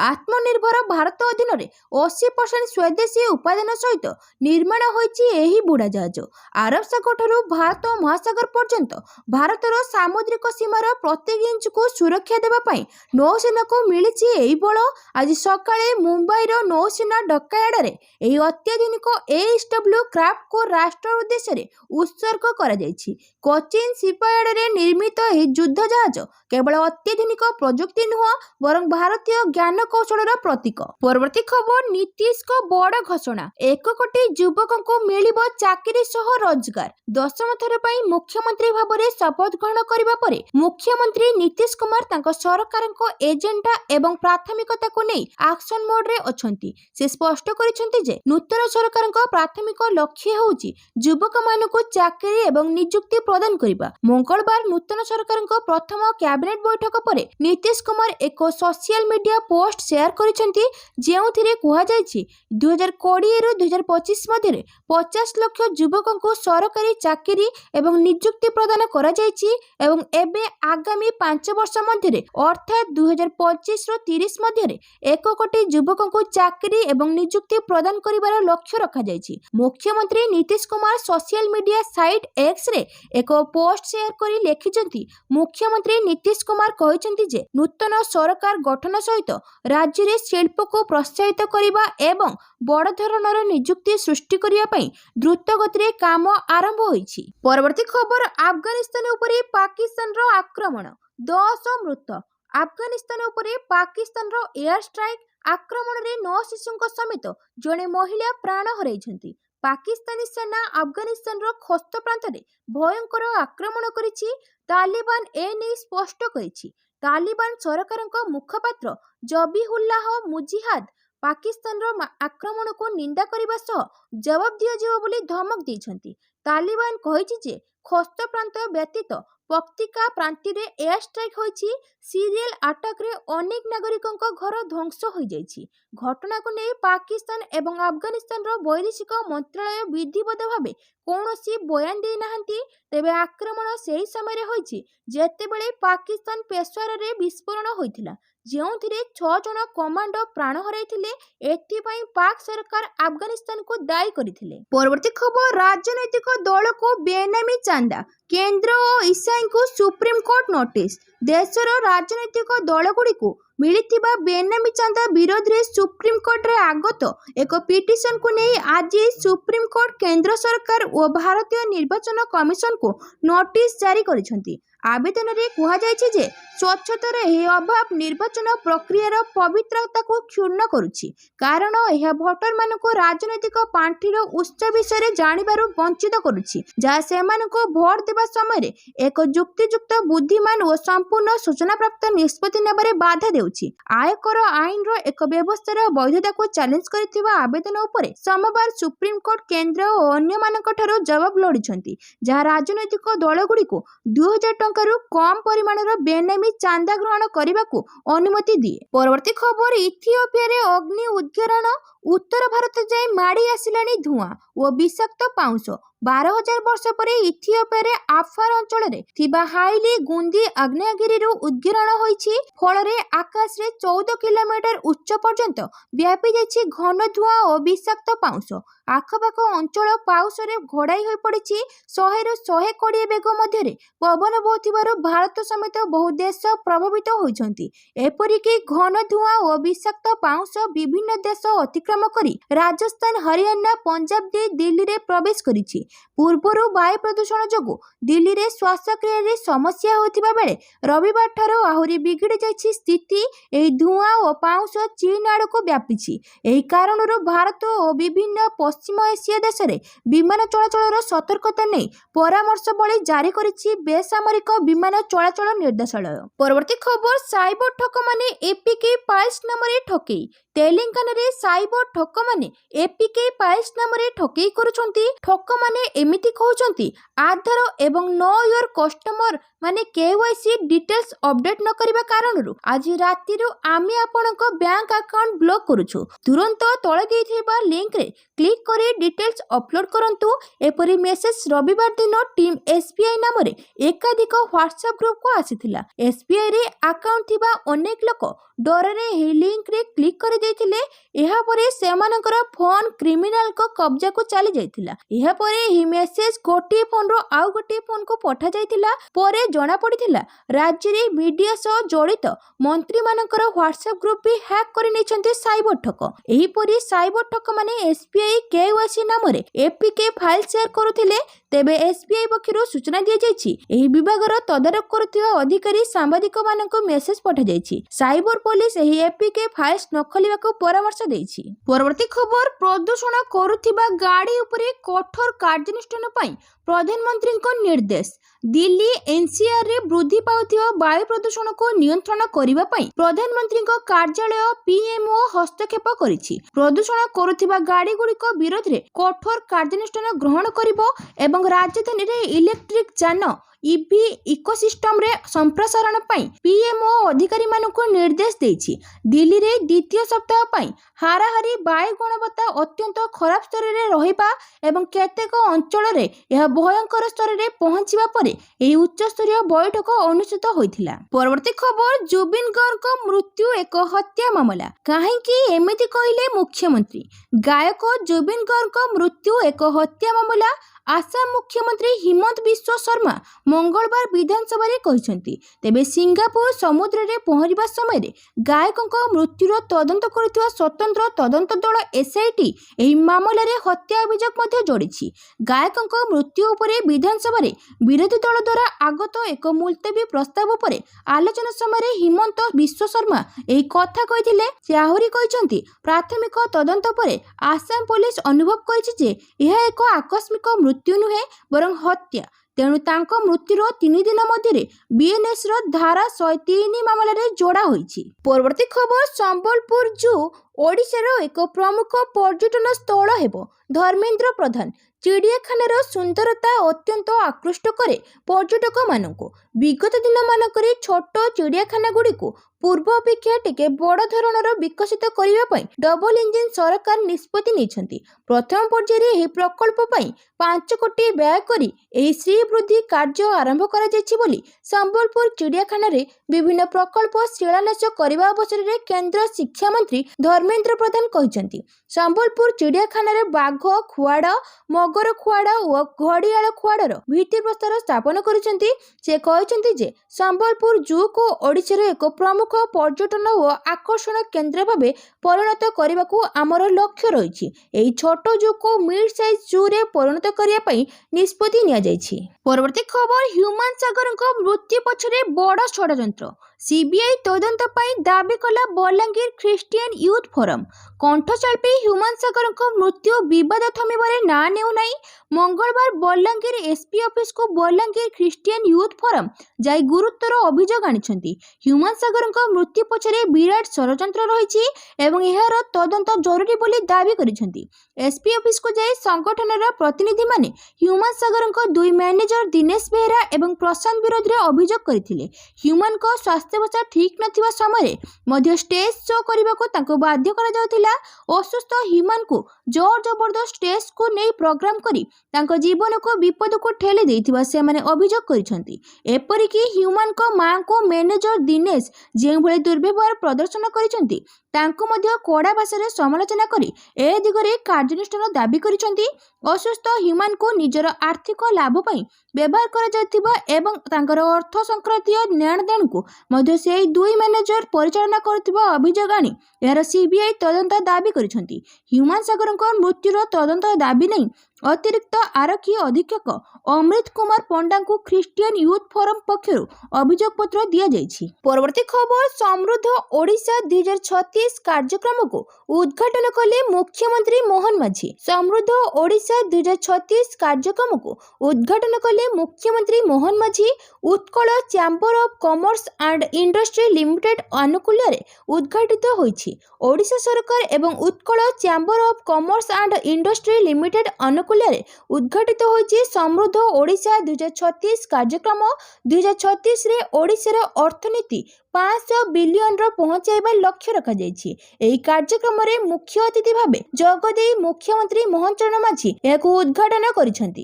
ଆତ୍ମନିର୍ଭର ଭାରତ ଅଧୀନରେ 80% ସ୍ୱଦେଶୀ ଉପାଦାନ ସହିତ ନିର୍ମାଣ ହୋଇଛି ଏହି ବୁଡ଼ାଜାହାଜ। ଆରବ ସାଗରଠାରୁ ଭାରତ ମହାସାଗର ପର୍ଯ୍ୟନ୍ତ ଭାରତର ସାମୁଦ୍ରିକ ସୀମାର ପ୍ରତ୍ୟେକ ଇଞ୍ଚକୁ ସୁରକ୍ଷା ଦେବା ପାଇଁ ନୌସେନାକୁ ମିଳିଛି ଏହି ବଳ। ଆଜି ସକାଳେ ମୁମ୍ବାଇର ନୌସେନା ଡକ୍ୟାର୍ଡରେ ଏହି ଅତ୍ୟାଧୁନିକ ଏଏସଡବ୍ଲ୍ୟୁ କ୍ରାଫ୍ଟକୁ ରାଷ୍ଟ୍ର ଉଦ୍ଦେଶ୍ୟରେ ଉତ୍ସର୍ଗ କରାଯାଇଛି। କୋଚିନ୍ ଶିପୟାର୍ଡରେ ନିର୍ମିତ ଏହି ଯୁଦ୍ଧ ଜାହାଜ କେବଳ ଅତ୍ୟାଧୁନିକ ପ୍ରଯୁକ୍ତି ନୁହଁ ବରଂ ଭାରତୀୟ ଜ୍ଞାନ କୌଶଳର ପ୍ରତୀକ। ପରବର୍ତ୍ତୀ ଖବର, ନୀତିଶଙ୍କ ବଡ଼ ଘୋଷଣା, 1 କୋଟି ଯୁବକଙ୍କୁ ମିଳିବ ଚାକିରି ସହ ରୋଜଗାର। 10ମ ଥର ପାଇଁ ମୁଖ୍ୟମନ୍ତ୍ରୀ ଭାବରେ ଶପଥ ଗ୍ରହଣ କରିବା ପରେ ମୁଖ୍ୟମନ୍ତ୍ରୀ ନୀତିଶ କୁମାର ତାଙ୍କ ସରକାରଙ୍କ ଏଜେଣ୍ଡା ଏବଂ ପ୍ରାଥମିକତାକୁ ନେଇ ଆକ୍ସନ ମୋଡରେ ଅଛନ୍ତି। ସେ ସ୍ପଷ୍ଟ କରିଛନ୍ତି ଯେ ନୂତନ ସରକାରଙ୍କ ପ୍ରାଥମିକ ଲକ୍ଷ୍ୟ ହେଉଛି ଯୁବକମାନଙ୍କୁ ଚାକିରି ଏବଂ ନିଯୁକ୍ତି ପ୍ରଦାନ କରିବା। ମଙ୍ଗଳବାର ନୂତନ ସରକାରଙ୍କ ପ୍ରଥମ କ୍ୟାବିନେଟ ବୈଠକ ପରେ ନୀତିଶ କୁମାର ଏକ ସୋସିଆଲ ମିଡିଆ ପୋଷ୍ଟ ସେୟାର କରିଛନ୍ତି, ଯେଉଁଥିରେ କୁହାଯାଇଛି 2020ରୁ 2025 ମଧ୍ୟରେ 50 ଲକ୍ଷ ଯୁବକଙ୍କୁ ସରକାରୀ ଚାକିରି ଏବଂ ନିଯୁକ୍ତି ପ୍ରଦାନ କରାଯାଇଛି ଏବଂ ଏବେ ଆଗାମୀ 5 ବର୍ଷ ମଧ୍ୟରେ ଅର୍ଥାତ୍ 2025ରୁ 30 ମଧ୍ୟରେ 1 କୋଟି ଯୁବକଙ୍କୁ ଚାକିରି ଏବଂ ନିଯୁକ୍ତି ପ୍ରଦାନ କରିବାର ଲକ୍ଷ୍ୟ ରଖାଯାଇଛି। ମୁଖ୍ୟମନ୍ତ୍ରୀ Nitish Kumar social media site ଏକ୍ସରେ ଏକ ପୋଷ୍ଟ ସେୟାର କରି ଲେଖିଛନ୍ତି, ମୁଖ୍ୟମନ୍ତ୍ରୀ ନୀତିଶ କୁମାର କହିଛନ୍ତି ଯେ ନୂତନ ସରକାର ଗଠନ ସହିତ ରାଜ୍ୟରେ ଶିଳ୍ପକୁ ପ୍ରୋତ୍ସାହିତ କରିବା ଏବଂ ବଡ଼ ଧରଣର ନିଯୁକ୍ତି ସୃଷ୍ଟି କରିବା ପାଇଁ ଦ୍ରୁତ ଗତିରେ କାମ ଆରମ୍ଭ ହୋଇଛି। ପରବର୍ତ୍ତୀ ଖବର, ଆଫଗାନିସ୍ତାନ ଉପରେ ପାକିସ୍ତାନର ଆକ୍ରମଣ, 10 ମୃତ। ଆଫଗାନିସ୍ତାନ ଉପରେ ପାକିସ୍ତାନର ଏୟାର ଷ୍ଟ୍ରାଇକ୍ ଆକ୍ରମଣରେ 9 ଶିଶୁଙ୍କ ସମେତ ଜଣେ ମହିଳା ପ୍ରାଣ ହରାଇଛନ୍ତି। ପାକିସ୍ତାନୀ ସେନା ଆଫଗାନିସ୍ତାନର ଖୋସ୍ତ ପ୍ରାନ୍ତରେ ଭୟଙ୍କର ଆକ୍ରମଣ କରିଛି। ତାଲିବାନ ଏନେଇ ସ୍ପଷ୍ଟ କରିଛି। ତାଲିବାନ ସରକାରଙ୍କ ମୁଖପାତ୍ର ଜବିହୁଲ୍ଲାହ ମୁଜିହାଦ ପାକିସ୍ତାନର ଆକ୍ରମଣକୁ ନିନ୍ଦା କରିବା ସହ ଜବାବ ଦିଆଯିବ ବୋଲି ଧମକ ଦେଇଛନ୍ତି। ତାଲିବାନ କହିଛି ଯେ ଖୋସ୍ତ ପ୍ରାନ୍ତ ବ୍ୟତୀତ ପକ୍ତିକା ପ୍ରାନ୍ତରେ ଏୟାର ଷ୍ଟ୍ରାଇକ୍ ହୋଇଛି। ସିରିଏଲ ଆଟାକରେ ଅନେକ ନାଗରିକଙ୍କ ଘର ଧ୍ୱଂସ ହୋଇଯାଇଛି। ଘଟଣାକୁ ନେଇ ପାକିସ୍ତାନ ଏବଂ ଆଫଗାନିସ୍ତାନର ବୈଦେଶିକ ମନ୍ତ୍ରଣାଳୟ ବିଧିବଦ୍ଧ ଭାବେ କୌଣସି ବୟାନ ଦେଇନାହାନ୍ତି। ତେବେ ଆକ୍ରମଣ ସେହି ସମୟରେ ହୋଇଛି ଯେତେବେଳେ ପାକିସ୍ତାନ ପେଶାୱରରେ ବିସ୍ଫୋରଣ ହୋଇଥିଲା, ଯେଉଁଥିରେ 6 ଜଣ କମାଣ୍ଡୋ ପ୍ରାଣ ହରାଇଥିଲେ। ଏଥିପାଇଁ ପାକ୍ ସରକାର ଆଫଗାନିସ୍ତାନକୁ ଦାୟୀ କରିଥିଲେ। ପରବର୍ତ୍ତୀ ଖବର, ରାଜନୈତିକ ଦଳକୁ ବେନାମୀ ଚାନ୍ଦା, କେନ୍ଦ୍ର ଓ ଇସ୍ଆଇଙ୍କୁ ସୁପ୍ରିମକୋର୍ଟ ନୋଟିସ। ଦେଶର ରାଜନୈତିକ ଦଳଗୁଡ଼ିକୁ ମିଳିଥିବା ବେନାମୀ ଚାନ୍ଦା ବିରୋଧରେ ସୁପ୍ରିମକୋର୍ଟରେ ଆଗତ ଏକ ପିଟିସନକୁ ନେଇ ଆଜି ସୁପ୍ରିମକୋର୍ଟ କେନ୍ଦ୍ର ସରକାର ଓ ଭାରତୀୟ ନିର୍ବାଚନ କମିଶନକୁ ନୋଟିସ ଜାରି କରିଛନ୍ତି। ଆବେଦନରେ କୁହାଯାଇଛି ଯେ ସ୍ୱଚ୍ଛତାର ଏହି ଅଭାବ ନିର୍ବାଚନ ପ୍ରକ୍ରିୟାର ପବିତ୍ରତାକୁ କ୍ଷୁଣ୍ଣ କରୁଛି, କାରଣ ଏହା ଭୋଟରମାନଙ୍କୁ ରାଜନୈତିକ ପାଣ୍ଠିର ଉତ୍ସ ବିଷୟରେ ଜାଣିବାରୁ ବଞ୍ଚିତ କରୁଛି, ଯାହା ସେମାନଙ୍କୁ ଭୋଟ ଦେବା ସମୟରେ ଏକ ଯୁକ୍ତିଯୁକ୍ତ, ବୁଦ୍ଧିମାନ ଓ ସମ୍ପୂର୍ଣ୍ଣ ସୂଚନାପ୍ରାପ୍ତ ନିଷ୍ପତ୍ତି ନେବାରେ ବାଧା ଦେଉଛି। ଆୟକର ଆଇନର ଏକ ବ୍ୟବସ୍ଥାର ବୈଧତାକୁ ଚ୍ୟାଲେଞ୍ଜ କରିଥିବା ଆବେଦନ ଉପରେ ସୋମବାର ସୁପ୍ରିମକୋର୍ଟ କେନ୍ଦ୍ର ଓ ଅନ୍ୟମାନଙ୍କଠାରୁ ଜବାବ ଲୋଡ଼ିଛନ୍ତି, ଯାହା ରାଜନୈତିକ ଦଳଗୁଡ଼ିକୁ 2000 ଟଙ୍କାରୁ କମ୍ ପରିମାଣର ବେନାମୀ ଚାନ୍ଦା ଗ୍ରହଣ କରିବାକୁ ଅନୁମତି ଦିଏ। ପରବର୍ତ୍ତୀ ଖବର, ଇଥିଓପିଆରେ ଅଗ୍ନି ଉଦ୍ଗୀରଣ, ଉତ୍ତର ଭାରତ ଯାଏ ମାଡ଼ି ଆସିଲାଣି ଧୂଆଁ ଓ ବିଷାକ୍ତ ପାଉଁଶ। 12,000 ବର୍ଷ ପରେ ଇଥିଓପିଆରେ ଆଫାର ଅଞ୍ଚଳରେ ଥିବା ହାଇଲି ଗୁନ୍ଦି ଆଗ୍ନେୟଗିରିରୁ ଉଦ୍ଗୀରଣ ହୋଇଛି। ଫଳରେ ଆକାଶରେ 14 କିଲୋମିଟର ଉଚ୍ଚ ପର୍ଯ୍ୟନ୍ତ ବ୍ୟାପି ଯାଇଛି ଘନ ଧୂଆଁ ଓ ବିଷାକ୍ତ ପାଉଁଶ। ଆଖପାଖ ଅଞ୍ଚଳ ପାଉଁଶରେ ଘୋଡ଼ାଇ ହୋଇପଡ଼ିଛି। 100ରୁ 120 ବେଗ ମଧ୍ୟରେ ପବନ ବହୁଥିବାରୁ ଭାରତ ସମେତ ବହୁ ଦେଶ ପ୍ରଭାବିତ ହୋଇଛନ୍ତି। ଏପରିକି ଘନ ଧୂଆଁ ଓ ବିଷାକ୍ତ ପାଉଁଶ ବିଭିନ୍ନ ଦେଶ ଅତିକ୍ରମ କରି ରାଜସ୍ଥାନ, ହରିୟାଣା, ପଞ୍ଜାବ ଦେଇ ଦିଲ୍ଲୀରେ ପ୍ରବେଶ କରିଛି। ପୂର୍ବରୁ ବାୟୁ ପ୍ରଦୂଷଣ ଯୋଗୁଁ ଦିଲ୍ଲୀରେ ଶ୍ୱାସକ୍ରିୟାରେ ସମସ୍ୟା ହେଉଥିବା ବେଳେ ରବିବାରଠାରୁ ଆହୁରି ବିଗିଡ଼ି ଯାଇଛି ସ୍ଥିତି। ଏହି ଧୂଆଁ ଓ ପାଉଁଶ ଚୀନ ଆଡ଼କୁ ବ୍ୟାପିଛି। ଏହି କାରଣରୁ ଭାରତ ଓ ବିଭିନ୍ନ ପଶ୍ଚିମ ଏସୀୟ ଦେଶରେ ବିମାନ ଚଳାଚଳର ସତର୍କତା ନେଇ ପରାମର୍ଶବଳୀ ଜାରି କରିଛି ବେସାମରିକ ବିମାନ ଚଳାଚଳ ନିର୍ଦ୍ଦେଶାଳୟ। ପରବର୍ତ୍ତୀ ଖବର, ସାଇବର ଠକମାନେ ଏପିକେ ପାଇଲ୍ସ ନାମରେ ଠକେଇ। ତେଲେଙ୍ଗାନାରେ ସାଇବର ଠକମାନେ ଏପିକେ ପାଇଲ୍ସ ନାମରେ ଠକେଇ କରୁଛନ୍ତି। ଠକମାନେ ଏମିତି କହୁଛନ୍ତି, ଆଧାର ଏବଂ ନୋ ୟୋର କଷ୍ଟମର माने केवाईसी डिटेल्स अपडेट न करबा कारणरू आज रातिरू आमे आपणको बैंक अकाउंट ब्लॉक करूछु। तुरंत तळे देइथिबा लिंक रे क्लिक करी डिटेल्स अपलोड करंतु। एपरी मेसेज रविवार दिन टीम एसबीआई नाम रे एकाधिक व्हाट्सएप ग्रुप को आसीथिला। एसबीआई रे अकाउंट थिबा अनेक लोक डरे ही लिंक रे क्लिक करी देइथिले। एहा परे सेमानकर फोन क्रिमिनल को कब्जा को चली जाइथिला। एहा परे ही मेसेज गोटे फोन रो आउ गोटे फोन को पठा जाइथिला। परे जणा पड़िथिला राज्य रे मीडिया सह जड़ित मंत्री मानकर व्हाट्सएप ग्रुप भी हैक करि नेछन्ते साइबर ठक। एही परी साइबर ठक माने एसबीआई केवाईसी नाम रे एपीके फाइल शेयर करुथिले। तेबे एसबीआई पक्षरु सूचना दिया जायछि। एही विभागर तदारक करुथिबा अधिकारी सांबादिक मानक मेसेज पठा जायछि। साइबर पुलिस एही एपीके फाइल्स न खोलिबाको परामर्श देइछि। परवर्ती खबर प्रदूषण करुथिबा गाड़ी उपरे कठोर कार्यानुष्ठान पई प्रधानमंत्री को निर्देश। दिल्ली एनसीआर रे वृद्धि पाउथिबा वायु प्रदूषण को नियंत्रण करिबा पई प्रधानमंत्री को कार्यालय पीएमओ हस्तक्षेप करिछि। प्रदूषण करुथिबा गाड़ी गुड़िक विरोध रे कठोर कार्यानुष्ठान ग्रहण करिबो एवं राजधानी रे इलेक्ट्रिक यान ईवी इकोसिस्टम रे संप्रसारण पई पीएमओ अधिकारी मानक निर्देश देइछि। दिल्ली रे द्वितीय सप्ताह पई हाराहारी वायु गुणवत्ता अत्यंत खराब स्तर रे रहिबा एवं केतेक अंचल रे यह भयंकर स्तर रे पहुंचीबा परे एही उच्च स्तरीय बैठक अनुष्ठित होइथिला। परवर्ती खबर जुबिन गर्ग मृत्यु एक हत्या मामला। काहेकि एमिति कहिले मुख्यमंत्री। गायक जुबिन गर्ग मृत्यु एक हत्या मामला आसाम मुख्यमंत्री हिमंत बिश्व शर्मा मंगलवार विधानसभा रे कहिसंती। तेबे सिंगापुर समुद्र रे पहरिबा समय रे गायकक मृत्युर तदंत करुथिबा स्वतंत्र तदंत दल एसआईटी एही मामला रे हत्या अभियोग मध्ये जोड़िछि। गायकक मृत्यु उपरे विधानसभा रे विरोधी दल द्वारा आगत एक मुलतवी प्रस्ताव उपरे आलोचना समय रे हिमंत बिश्व शर्मा एही कथा कहिथिले। से आहुरी कहिसंती प्राथमिक तदंत परे आसाम पुलिस अनुभव करिछि जे यह एक आकस्मिक मृत्यु नुहे बरं हत्या। तेणु तांको मृत्युर 3 दिन मध्य बीएनएस रो धारा 103 मामला रे जोड़ा होइछि। परवर्ती खबर संबलपुर जू ओडिशार एक प्रमुख पर्यटन स्थल हेबो। धर्मेंद्र प्रधान चिड़ियाखानार सुंदरता अत्यंत आकृष्ट करे पर्यटक मानकु। विगत दिन मानकरे छोट चिड़ियाखाना गुड़िकु पूर्व अपेक्षा टिके बड़ धरणर विकसित करिबा पई डबल इंजिन सरकार निष्पत्ति नेछंती। प्रथम पर्यायर एही प्रकल्प पई 5 कोटी व्यय करी एही श्रीवृद्धि कार्य आरंभ करा जायछि बोली संबलपुर चिड़ियाखाना रे विभिन्न प्रकल्प शिलान्यास करबा अवसर रे केंद्र शिक्षा मंत्री धर्मेंद्र प्रधान कहिसंती। संबलपुर चिड़ियाखाना रे बाघ खुआड़ मगर खुआड़ और घड़ियाल खुआड़र भित्ति प्रस्तर स्थापन करिसंती। से कहिसंती जे संबलपुर जू को ओडिशार एक प्रमुख पर्यटन और आकर्षण केंद्र भावे परिणत करबाकू आमर लक्ष्य रहिछि। एही छोट जू को मिड साइज जू रे परिणत करिया पई निष्पत्ति निया जायछि। परवर्ती खबर ह्यूमन सागर मृत्यु पछरे बड़ षड्यंत्र। सीबीआई तदंत पई दाबी कला बलांगीर ख्रिस्टियन यूथ फोरम। कंठशिल्पी ह्यूमन सागर मृत्यु विवाद थमिबारे ना नेउ नाही। मंगलवार बलांगीर एसपी ऑफिस को बलांगीर ख्रिस्टियन यूथ फोरम जाई गुरुतर अभियोग आनिछंती। ह्यूमन सागर मृत्यु पछरे विराट षड्यंत्र रहिछि एवं एहार तदंत जरूरी बोली दाबी करिछंती। एसपी ऑफिस को जाई संगठनर प्रतिनिधि माने ह्यूमन सागर दुई मैनेजर दिनेश बेहरा एवं प्रशांत विरोध रे अभियोग करथिले। ह्यूमन को स्वास्थ्यावस्था ठीक नथिबा समय मध्य स्टेज शो करबाको तांको बाध्य करा जाउथिला। असुस्थ ह्यूमन को जोर जबरदस्त स्टेज को नै प्रोग्राम करी तांको जीवन को विपद को ठेले देथिबा से माने अभियोग करिसंती। एपरि कि ह्यूमन को मां को मैनेजर दिनेश जे भले दुर्व्यवहार प्रदर्शन करिसंती तांको मध्य कोड़ा भाषा समालोचना करी ए दिगरे कार्यानुष्ठान दाबी करिसंती। असुस्थ ह्यूमन को निजर आर्थिक लाभ पई व्यवहार करा जायतिबा एवं तांकर अर्थ संक्रांतीय लेनदेन को मध्य से दुई मैनेजर परिचालना करथिबा अभियोग आनी यार सीबीआई तदंत दाबी करिसंती। ह्यूमन सागर मृत्युर तदंत दाबी नहीं अतिरिक्त आरक्षी अधीक्षक अमृत कुमार पंडा को ख्रिस्टियन यूथ फोरम पक्षरु अभियोग पत्र दिया जायछि। परवर्ती खबर समृद्ध ओडिशा 2036 कार्यक्रम को उद्घाटन कले मुख्यमंत्री मोहन माझी। समृद्ध ओडिशा 2036 कार्यक्रम को उद्घाटन कले मुख्यमंत्री Mohan Majhi. Utkal chamber of commerce and industry limited अनुकूल्य रे उद्घाटित होइछि। ओडिशा सरकार एवं Utkal chamber of commerce and industry limited अनुकूल ବାଲିକୁଲିଆରେ ଉଦ୍ଘାଟିତ ହୋଇଛି ସମୃଦ୍ଧ ଓଡ଼ିଶା 2036 କାର୍ଯ୍ୟକ୍ରମ। 2036ରେ ଓଡ଼ିଶାର ଅର୍ଥନୀତି 500 ବିଲିୟନର ପହଞ୍ଚାଇବା ଲକ୍ଷ୍ୟ ରଖାଯାଇଛି। ଏହି କାର୍ଯ୍ୟକ୍ରମରେ ମୁଖ୍ୟ ଅତିଥି ଭାବେ ଯୋଗଦେଇ ମୁଖ୍ୟମନ୍ତ୍ରୀ ମୋହନ ଚରଣ ମାଝୀ ଏହାକୁ ଉଦ୍ଘାଟନ କରିଛନ୍ତି।